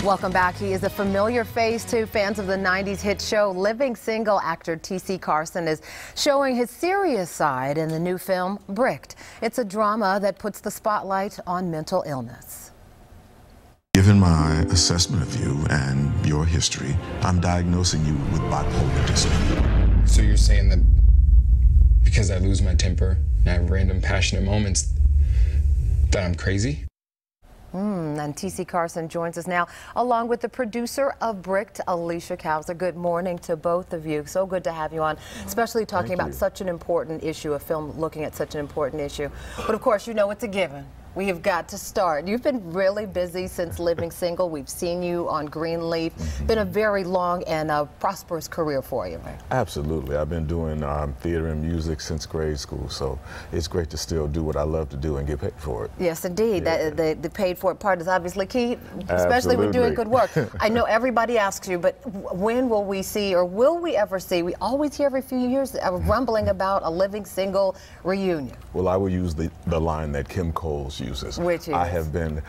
Welcome back. He is a familiar face to fans of the 90s hit show Living Single. Actor T.C. Carson is showing his serious side in the new film Bricked. It's a drama that puts the spotlight on mental illness. Given my assessment of you and your history, I'm diagnosing you with bipolar disorder. So you're saying that because I lose my temper and I have random passionate moments that I'm crazy? And T.C. Carson joins us now, along with the producer of Bricked, Alicia Kauser. Good morning to both of you. So good to have you on, especially talking about such an important issue, a film looking at such an important issue. But of course, you know it's a given. We have got to start. You've been really busy since Living Single. We've seen you on Greenleaf. Been a very long and prosperous career for you, right? Absolutely. I've been doing theater and music since grade school, so it's great to still do what I love to do and get paid for it. Yes, indeed. Yeah. The paid for it part is obviously key, especially when doing good work. I know everybody asks you, but when will we see, or will we ever see? We always hear every few years rumbling about a Living Single reunion. Well, I will use the line that Kim Coles uses. Which is? I have been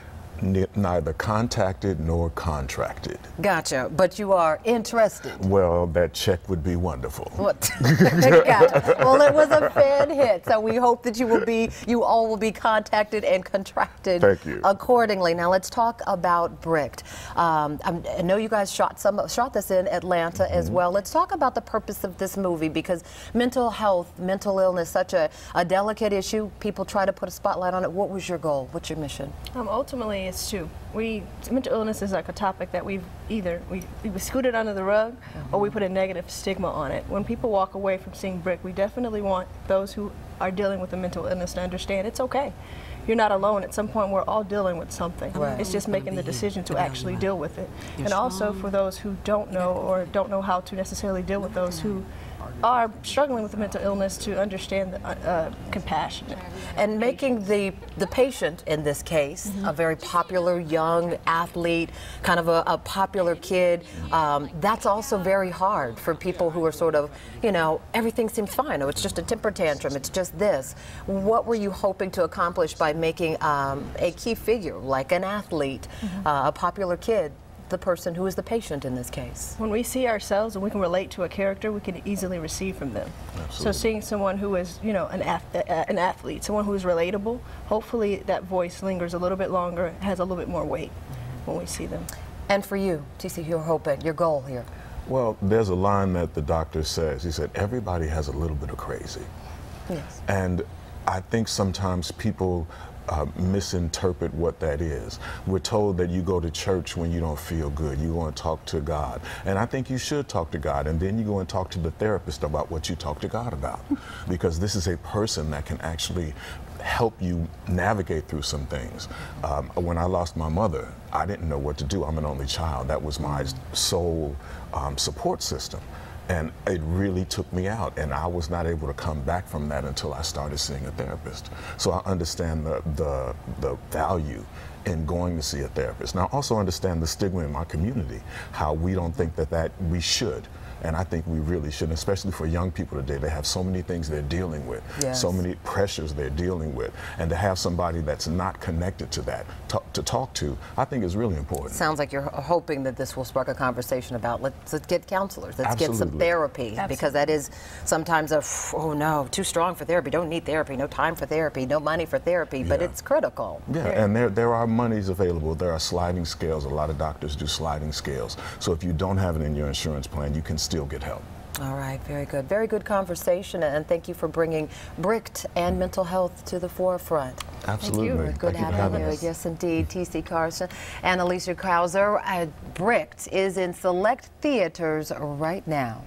neither contacted nor contracted. Gotcha, but you are interested. Well, that check would be wonderful. What? Gotcha. Well, it was a fan hit, so we hope that you all will be contacted and contracted accordingly. Now let's talk about Bricked. I know you guys shot this in Atlanta as well. Let's talk about the purpose of this movie, because mental health, mental illness, such a delicate issue. People try to put a spotlight on it. What was your goal? What's your mission? Ultimately, it's two. Mental illness is like a topic that we scooted under the rug, or we put a negative stigma on it. When people walk away from seeing Brick, we definitely want those who are dealing with a mental illness to understand it's okay. You're not alone. At some point, we're all dealing with something. Right. It's just making the decision to actually deal with it. And also for those who don't know, or don't know how to necessarily deal with those who are struggling with a mental illness, to understand the compassion. And making the patient, in this case, a very popular young athlete, kind of a popular kid, that's also very hard for people who are sort of, you know, everything seems fine. Oh, it's just a temper tantrum. It's just this. What were you hoping to accomplish by making a key figure, like an athlete, a popular kid, the person who is the patient in this case? When we see ourselves and we can relate to a character, we can easily receive from them. Absolutely. So seeing someone who is, you know, an athlete, someone who is relatable, hopefully that voice lingers a little bit longer, has a little bit more weight when we see them. And for you, T.C., you're hoping, your goal here? Well, there's a line that the doctor says. He said, everybody has a little bit of crazy. Yes. And I think sometimes people misinterpret what that is. We're told that you go to church when you don't feel good. You go and talk to God. And I think you should talk to God, and then you go and talk to the therapist about what you talk to God about. Because this is a person that can actually help you navigate through some things. When I lost my mother, I didn't know what to do. I'm an only child. That was my sole support system. And it really took me out, and I was not able to come back from that until I started seeing a therapist. So I understand the value in going to see a therapist. Now I also understand the stigma in my community, how we don't think that we should. And I think we really should, especially for young people today. They have so many things they're dealing with, so many pressures they're dealing with, and to have somebody that's not connected to that to talk to, I think is really important. Sounds like you're hoping that this will spark a conversation about let's get counselors, let's get some therapy, because that is sometimes oh no, too strong for therapy, don't need therapy, no time for therapy, no money for therapy, but it's critical. Yeah, and there are monies available. There are sliding scales. A lot of doctors do sliding scales. So if you don't have it in your insurance plan, you can still get help. All right, very good. Very good conversation, and thank you for bringing Bricked and mental health to the forefront. Absolutely. Thank you. Good having you. Yes, indeed. T.C. Carson and Alicia Kauser. Bricked is in select theaters right now.